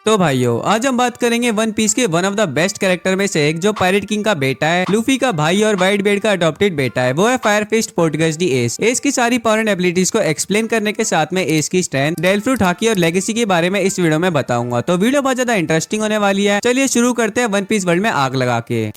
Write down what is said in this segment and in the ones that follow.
तो भाइयों आज हम बात करेंगे वन पीस के one of the best character में से एक जो पायरेट किंग का बेटा है, लूफी का भाई और व्हाइट बेड का अडॉप्टेड बेटा है। वो है fire fist Portgas D Ace. Ace की सारी पावर एंड एबिलिटीज को एक्सप्लेन करने के साथ में एस की स्ट्रेंथ, डेलफ्रूट हाकी और लेगेसी के बारे में इस वीडियो में बताऊंगा। तो वीडियो बहुत ज्यादा इंटरेस्टिंग होने वाली है। चलिए शुरू करते हैं वन पीस वर्ल्ड में आग लगा के।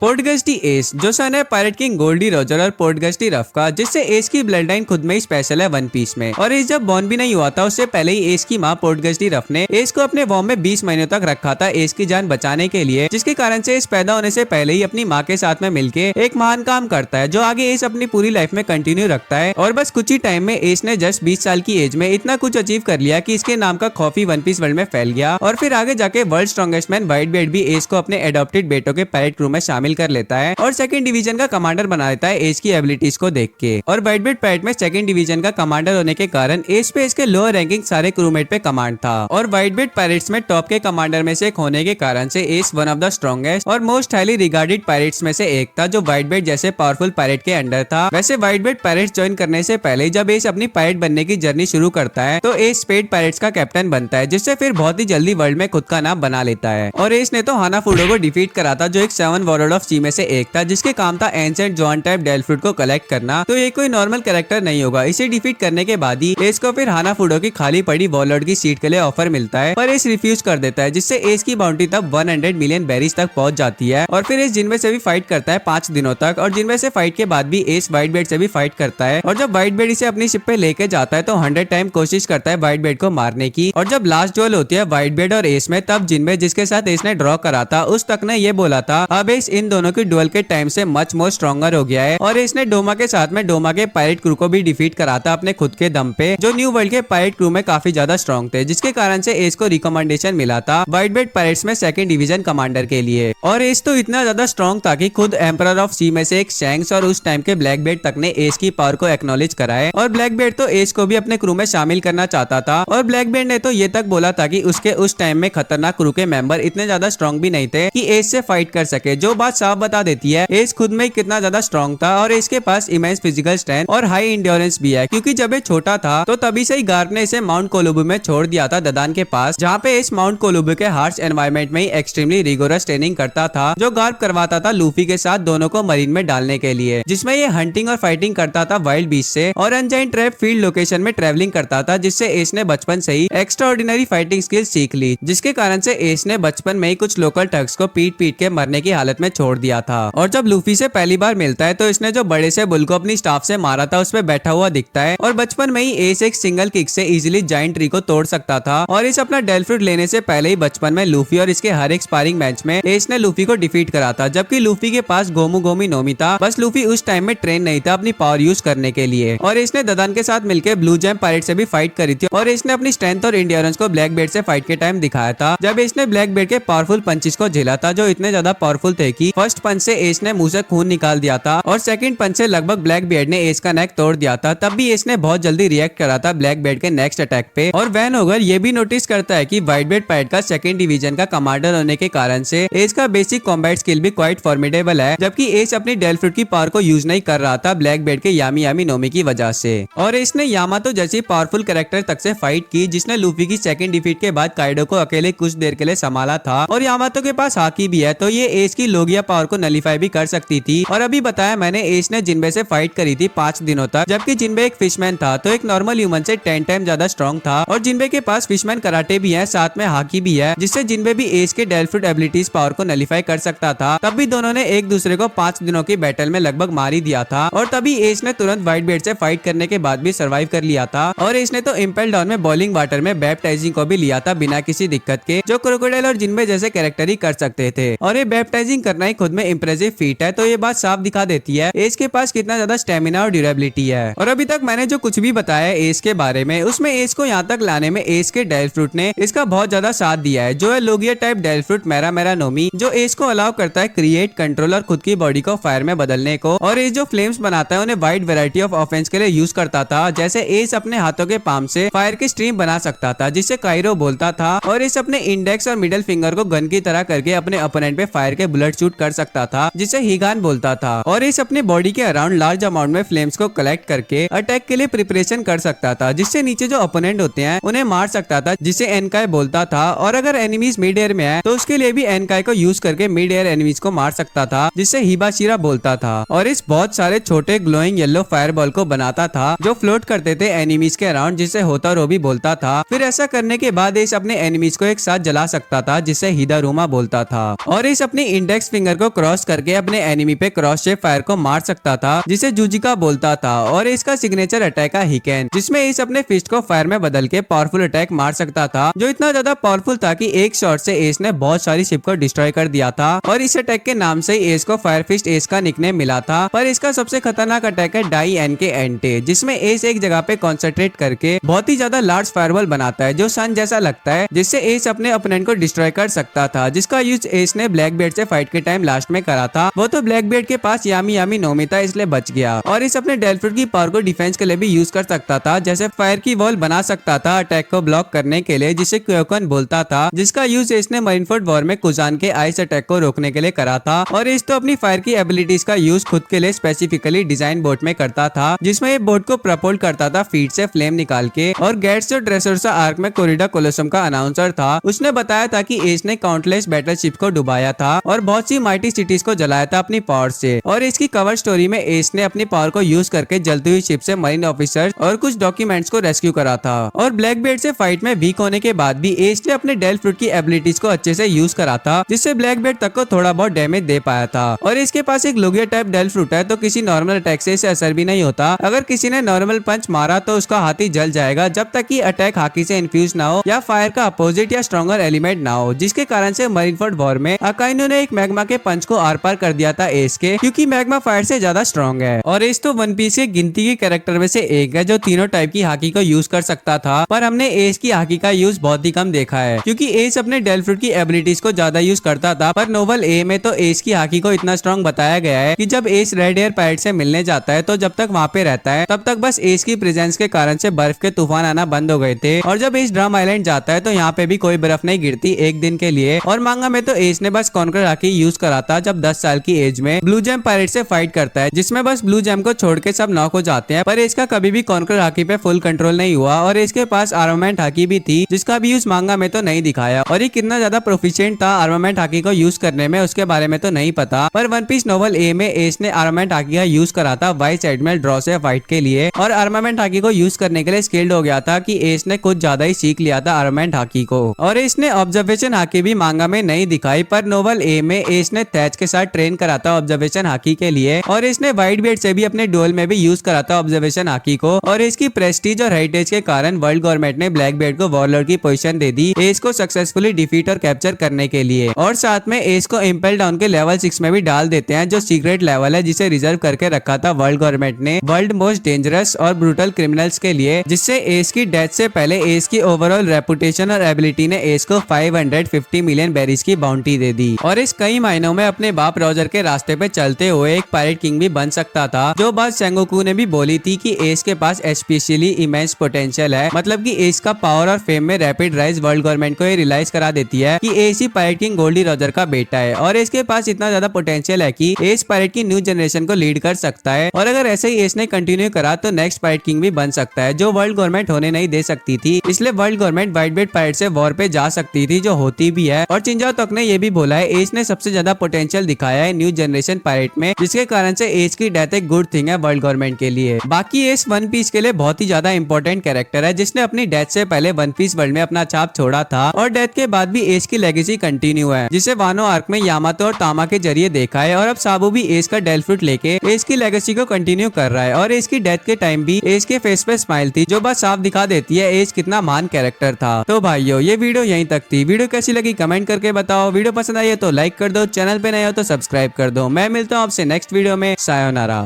पोर्टगस डी एस जो सन है पायरेट किंग गोल्डी रोजर और पोर्टगस डी रफ का, जिससे एस की ब्लड लाइन खुद में ही स्पेशल है वन पीस में। और एस जब बॉर्न भी नहीं हुआ था उससे पहले ही एस की माँ पोर्टगस डी रफ ने एस को अपने वॉर्म में 20 महीनों तक रखा था एस की जान बचाने के लिए, जिसके कारण से एस पैदा होने से पहले ही अपनी माँ के साथ में मिलके एक महान काम करता है जो आगे एस अपनी पूरी लाइफ में कंटिन्यू रखता है। और बस कुछ ही टाइम में एस ने जस्ट 20 साल की एज में इतना कुछ अचीव कर लिया कि इसके नाम का खौफ ही वन पीस वर्ल्ड में फैल गया। और फिर आगे जाके world strongest man white bed भी एस को अपने एडॉप्टेड बेटों के पायरेट क्रू में शामिल कर लेता है और सेकंड डिवीजन का कमांडर बना देता है एस की एबिलिटीज को देख के। और व्हाइट बेड पायरेट में सेकंड डिवीजन का कमांडर होने के कारण एस पे इसके लोअर रैंकिंग सारे क्रूमेट पे कमांड था। और व्हाइट बेड पायरेट्स में टॉप के कमांडर में से एक होने के कारण से S one of the strongest और मोस्ट हाईली रिगार्डेड पायरेट्स में से एक था जो व्हाइट बेड जैसे पावरफुल पायरेट के अंडर था। वैसे व्हाइट बेड पायरेट्स ज्वाइन करने से पहले जब एस अपनी पायरेट बनने की जर्नी शुरू करता है तो एस स्पेड पायरेट्स का कैप्टन बनता है, जिससे फिर बहुत ही जल्दी वर्ल्ड में खुद का नाम बना लेता है। और एस ने तो हानाफुडो को डिफीट करा था जो एक 7 वॉरलॉर्ड ऑफ सी में से एक था, जिसके काम था एंसेंट जॉन टाइप डेलफ्रूट को कलेक्ट करना। तो ये कोई नॉर्मल कैरेक्टर नहीं होगा। इसे डिफीट करने के बाद ही एस को फिर हानाफुडो की खाली पड़ी वॉरलॉर्ड की सीट के लिए ऑफर मिलता है, पर एस रिफ्यूज कर देता है, जिससे एस की बाउंड्री तब 100 मिलियन बेरीज तक पहुंच जाती है। और फिर एस जिनमें से भी फाइट करता है 5 दिनों तक, और जिनमें से फाइट के बाद भी एस व्हाइट बेड से भी फाइट करता है। और जब व्हाइट बेड इसे अपनी शिप पे लेके जाता है तो 100 टाइम कोशिश करता है व्हाइट बेड को मारने की। और जब लास्ट ड्यूल होती है व्हाइट बेड और एस में, तब जिनमें जिसके साथ एस ने ड्रॉ करा था उस तक ने ये बोला था अब एस इन दोनों की ड्यूल के टाइम से मच मोर स्ट्रॉन्गर हो गया है। और इसने डोमा के साथ में डोमा के पायरेट क्रू को भी डिफीट करा था अपने खुद के दम पे, जो न्यू वर्ल्ड के पायरेट क्रू में काफी ज्यादा स्ट्रॉन्ग थे, जिसके कारण से एस को रिकमेंडेशन मिला था व्हाइट बेड पायरेट्स में सेकंड डिवीजन कमांडर के लिए। और एस तो इतना ज्यादा स्ट्रॉन्ग था कि खुद एम्परर ऑफ सी में से एक शैंक्स और उस टाइम के ब्लैक बेड तक ने एस की पावर को एक्नॉलेज करा है। और ब्लैक बेड तो एस को भी अपने क्रू में शामिल करना चाहता था, और ब्लैक बेड ने तो ये तक बोला था कि उसके उस टाइम में खतरनाक क्रू के मेंबर इतने ज्यादा स्ट्रॉन्ग भी नहीं थे कि एस से फाइट कर सके, जो बात साफ बता देती है एस खुद में कितना ज्यादा स्ट्रॉन्ग था। और इसके पास इमेंस फिजिकल स्ट्रेंथ और हाई इंड्योरेंस भी है, क्योंकि जब ये छोटा था तो तभी से ही गार्प ने इसे माउंट कोलुबु में छोड़ दिया था ददान के पास, जहाँ पे इस माउंट कोलुबु के हार्श एनवायरनमेंट में ही एक्सट्रीमली रिगोरस ट्रेनिंग करता था, जो गार्प करवाता था लूफी के साथ दोनों को मरीन में डालने के लिए, जिसमें ये हंटिंग और फाइटिंग करता था वाइल्ड बीस्ट से, और अनजाइन ट्रैप फील्ड लोकेशन में ट्रेवलिंग करता था, जिससे एस ने बचपन से ही एक्स्ट्रा ऑर्डिनरी फाइटिंग स्किल्स सीख ली, जिसके कारण से एस ने बचपन में ही कुछ लोकल ठग्स को पीट पीट के मरने की हालत में छोड़ दिया था। और जब लूफी से पहली बार मिलता है तो इसने जो बड़े से बुल को अपनी स्टाफ से मारा था उस पे बैठा हुआ दिखता है। और बचपन में ही एस एक सिंगल किक से इजीली जायंट ट्री को तोड़ सकता था। और इस अपना डेलफ्रूट लेने से पहले ही बचपन में लूफी और इसके हर एक स्पारिंग मैच में एस ने लूफी को डिफीट करा था, जबकि लूफी के पास गोमू गोमी नोमी था। बस लूफी उस टाइम में ट्रेन नहीं था अपनी पावर यूज करने के लिए। और इसने ददान के साथ मिलकर ब्लू जैम पायरेट से भी फाइट करी थी, और इसने अपनी स्ट्रेंथ और इंड्योरेंस को ब्लैक बेड से फाइट के टाइम दिखाया था, जब इसने ब्लैक बेड के पावरफुल पंचेस को झेला था, जो इतने ज्यादा पावरफुल थे कि फर्स्ट पंच से एस ने मुंह से खून निकाल दिया था, और सेकंड पंच से लगभग ब्लैक बेड ने एस का नेक तोड़ दिया था। तब भी एस ने बहुत जल्दी रिएक्ट करा था ब्लैक बेड के नेक्स्ट अटैक पे। और वैन होगर ये भी नोटिस करता है कि व्हाइट बेड पायरेट का सेकंड डिवीजन का कमांडर होने के कारण से एस का बेसिक कॉम्बैट स्किल भी क्वाइट फॉर्मिडेबल है, जबकि एस अपनी डेलफ्रूट की पावर को यूज नहीं कर रहा था ब्लैक बेड के यामी यामी नोमी की वजह से। और इसने यामातो जैसी पावरफुल कैरेक्टर तक से फाइट की, जिसने लूफी की सेकंड डिफीट के बाद काइडो को अकेले कुछ देर के लिए संभाला था। और यामातो के पास हाकी भी है, तो ये एस की लोगिया पावर को नलीफाई भी कर सकती थी। और अभी बताया मैंने एस ने जिनबे से फाइट करी थी 5 दिनों तक, जबकि जिनबे एक फिशमैन था, तो एक नॉर्मल ह्यूमन से 10 टाइम ज्यादा स्ट्रॉन्ग था। और जिनबे के पास फिशमैन कराटे भी है, साथ में हाकी भी है, जिससे जिनबे भी एस के डेलफ्रूट एबिलिटीज पावर को नलीफाई कर सकता था। तब भी दोनों ने एक दूसरे को 5 दिनों की बैटल में लगभग मार ही दिया था। और तभी एस ने तुरंत व्हाइट बेड से फाइट करने के बाद भी सर्वाइव कर लिया था। और एस ने तो इम्पेल डाउन में बॉइलिंग वाटर में बैप्टाइजिंग को भी लिया था बिना किसी दिक्कत के, जो क्रोकोडाइल और जिनबे जैसे कैरेक्टर ही कर सकते थे। और ये बैप्टाइजिंग करना ही खुद में इंप्रेसिव फीट है, तो ये बात साफ दिखा देती है एस के पास कितना ज्यादा स्टेमिना और ड्यूरेबिलिटी है। और अभी तक मैंने जो कुछ भी बताया एस के बारे में, उसमें एस को यहाँ तक लाने में एस के डेलफ्रूट ने इसका बहुत ज्यादा साथ दिया है, जो है लोगिया टाइप डेलफ्रूट मेरा मेरा नोमी, जो एस को अलाउ करता है क्रिएट, कंट्रोल और खुद की बॉडी को फायर में बदलने को। और एस जो फ्लेम्स बनाता है उन्हें वाइड वैरायटी ऑफ ऑफेंस के लिए यूज करता था, जैसे एस अपने हाथों के पाम से फायर की स्ट्रीम बना सकता था, जिससे काइरो बोलता था। और एस अपने इंडेक्स और मिडिल फिंगर को गन की तरह करके अपने ओपोनेंट पे फायर के बुलेट शूट कर सकता था जिसे हिगान बोलता था, और एस अपने बॉडी के अराउंड लार्ज अमाउंट में फ्लेम्स को कलेक्ट करके अटैक के लिए प्रिपरेशन कर सकता था, जिससे नीचे जो ओपोनेंट होते हैं उन्हें मार सकता था, जिसे एनकाई बोलता था। और अगर एनिमीज मिड एयर में है तो उसके लिए भी एनकाई को यूज करके मिड एयर एनिमीज को मार सकता था, जिसे हिबाशिरा बोलता था। और इस बहुत सारे छोटे ग्लोइंग येलो फायरबॉल को बनाता था जो फ्लोट करते थे एनिमीज के अराउंड, जिसे होतारो भी बोलता था। फिर ऐसा करने के बाद इस अपने एनिमीज को एक साथ जला सकता था, जिसे हिदारुमा बोलता था। और इस अपनी इंडेक्स फिंगर को क्रॉस करके अपने एनिमी पे क्रॉस शेप फायर को मार सकता था, जिसे जुजिका बोलता था। और इसका सिग्नेचर अटैक है हिकेन, जिसमें इस अपने फिस्ट को फायर में बदल के पावरफुल अटैक मार सकता था, जो इतना ज्यादा पावरफुल था कि एक शॉट से एस ने बहुत सारी शिप को डिस्ट्रॉय कर दिया था। और इस अटैक के नाम से एस को फायर फिस्ट एस का निकनेम मिला था। पर इसका सबसे खतरनाक अटैक है डाई एन के एंटे, जिसमें एस एक जगह पे कॉन्सेंट्रेट करके बहुत ही ज्यादा लार्ज फायरबॉल बनाता है जो सन जैसा लगता है, जिससे एस अपने ओपोनेंट को डिस्ट्रॉय कर सकता था, जिसका यूज एस ने ब्लैक बेल्ट से फाइट के टाइम लास्ट में करा था। वो तो ब्लैक बेल्ट के पास यामी यामी नोमी था, इसलिए बच गया। और इस अपने डेल्फ्रूट की पावर को डिफेंस के लिए भी यूज कर सकता था, जैसे फायर की वॉल बना सकता था अटैक को ब्लॉक करने के लिए, जिसे क्योकन बोलता था, जिसका यूज एस ने मरीनफोर्ड वॉर में कुजान के आइस अटैक को रोकने के लिए करा था। और एस तो अपनी फायर की एबिलिटीज का यूज खुद के लिए स्पेसिफिकली डिजाइन बोट में करता था, जिसमें ये बोट को प्रपोल करता था फीट से फ्लेम निकाल के। और गेट्स जो ड्रेसर्सा आर्क में कोरिडा कोलोसम का अनाउंसर था, उसने बताया था कि एस ने काउंटलेस बैटलशिप को डुबाया था और बहुत सी माइटी सिटीज को जलाया था अपनी पावर से। और इसकी कवर स्टोरी में एस ने अपनी पावर को यूज करके जलती हुई शिप से मरीन ऑफिसर्स और कुछ डॉक्यूमेंट्स को रेस्क्यू करा था। और ब्लैक बेल्ट से फाइट में वीक होने के बाद भी एस ने अपने डेल फ्रूट की एबिलिटीज को अच्छे से यूज करा था, जिससे ब्लैक बेल्ट तक को थोड़ा बहुत डैमेज दे पाया था। और इसके पास एक लुगिया टाइप डेल फ्रूट है, तो किसी नॉर्मल अटैक से इसे असर भी नहीं होता। अगर किसी ने नॉर्मल पंच मारा तो उसका हाथी जल जाएगा, जब तक कि अटैक हाकी से इन्फ्यूज ना हो या फायर का अपोजिट या स्ट्रॉन्गर एलिमेंट ना हो, जिसके कारण से मरीनफोर्ड वॉर में अकाइनो ने एक मैग्मा के पंच को आर पार कर दिया था एस के, क्योंकि मैग्मा फायर से ज्यादा स्ट्रॉन्ग है। और एस तो वन पीस के गिनती के कैरेक्टर में से एक है जो तीनों टाइप की हाकी को यूज कर सकता था, पर हमने एस की हाकी का यूज बहुत ही कम देखा है, क्योंकि एस अपने डेल फ्रूट की एबिलिटीज को ज्यादा यूज करता था। पर नोवेल ए में तो एस की हाकी को इतना स्ट्रॉन्ग बताया गया है कि जब एस रेड एयर पायरेट से मिलने जाता है तो जब तक वहाँ पे रहता है तब तक बस एस की प्रेजेंस के कारण से बर्फ के तूफान आना बंद हो गए थे। और जब एस ड्रम आइलैंड जाता है तो यहाँ पे भी कोई बर्फ नहीं गिरती एक दिन के लिए। और मांगा में तो एस ने बस कॉन्कर हाकी यूज करा था जब 10 साल की एज में ब्लू जेम पायरेट से फाइट करता है, जिसमें बस ब्लू जेम को छोड़ के सब नॉक हो जाते हैं। पर इसका कभी भी कॉन्कर हाकी पे फुल कंट्रोल नहीं हुआ। और इसके पास आर्मामेंट हाकी भी थी, जिसका भी यूज मांगा में तो नहीं दिखाया। और ये कितना ज्यादा प्रोफिशिएंट था आर्मामेंट हाकी को यूज करने में, उसके बारे में तो नहीं पता। पर वन पीस नोवेल ए में एस ने आर्मामेंट हाकी का यूज करा था वाइस एडमिरल ड्रॉ से फाइट के लिए। और आर्मामेंट हाकी को यूज करने के लिए स्किल्ड हो गया था कि एस ने कुछ ज्यादा ही सीख लिया था आर्मामेंट हाकी को। और एस ने ऑब्जर्वेशन हाकी भी मांगा में नहीं दिखाई, पर नोवेल ए में एस ने थैच के साथ ट्रेन करा था ऑब्जर्वेशन हाकी के लिए। और इसने व्हाइट बेल्ट से भी अपने डुएल में भी यूज करा था ऑब्जर्वेशन हाकी को। और इसकी प्रेस्टीज और हेरिटेज के कारण वर्ल्ड गवर्नमेंट ने ब्लैक बेल्ट को वॉरलॉर्ड की पोजीशन दे दी एस को सक्सेसफुली डिफीट और कैप्चर करने के लिए। और साथ में एस को इम्पेल डाउन के लेवल 6 में भी डाल देते हैं, जो सीक्रेट लेवल है जिसे रिजर्व करके रखा था वर्ल्ड गवर्नमेंट ने वर्ल्ड मोस्ट डेंजरस और ब्रूटल क्रिमिनल्स के लिए, जिससे एस की डेथ से पहले एस की ओवरऑल रेपुटेशन और एबिलिटी ने एस को 550 मिलियन बेरीज की बाउंटी दे दी। और इस कई महीनों में अपने बाप रॉजर के रास्ते पे चलते हुए एक पायरेट किंग भी बन सकता था, जो बात सेंगोकू ने भी बोली थी कि एस के पास स्पेशली इमेंस पोटेंशियल है। मतलब कि एस का पावर और फेम में रैपिड राइज वर्ल्ड गवर्नमेंट को ये रियलाइज करा देती है कि एस ही पायरेट किंग गोल्डी रॉजर का बेटा है। और इसके पास इतना ज्यादा पोटेंशियल है कि एस पायरेट की न्यू जनरेशन को लीड कर सकता है। और अगर ऐसे ही एस ने कंटिन्यू करा तो नेक्स्ट पायरेट किंग भी बन सकता है, जो वर्ल्ड गवर्नमेंट होने नहीं दे सकती थी। इसलिए world government white belt pirate से वॉर पे जा सकती थी, जो होती भी है। और चिंजाओ तक ने ये भी बोला है एस ने सबसे ज्यादा पोटेंशियल दिखाया है न्यू जनरेशन पायरेट में, जिसके कारण से एस की डेथ एक गुड थिंग है वर्ल्ड गवर्नमेंट के लिए। बाकी एस वन पीस के लिए बहुत ही ज्यादा इंपॉर्टेंट कैरेक्टर है, जिसने अपनी डेथ से पहले वन पीस वर्ल्ड में अपना छाप छोड़ा था। और डेथ के बाद भी एस की लेगेसी कंटिन्यू है, जिसे वानो आर्क में यामातो और तामा के जरिए देखा है। और अब साबू भी एस का डेल फ्रूट लेके एस की लेगेसी को कंटिन्यू कर रहा है। और एस की डेथ के टाइम भी एस के फेस पे स्माइल थी, जो बात साफ दिखा देती है एस कितना महान कैरेक्टर था। तो भाइयों ये वीडियो यहीं तक थी। वीडियो कैसी लगी कमेंट करके बताओ। वीडियो पसंद आई है तो लाइक कर दो, चैनल पे नए हो तो सब्सक्राइब कर दो। मैं मिलता हूँ आपसे नेक्स्ट वीडियो में। सायोनारा।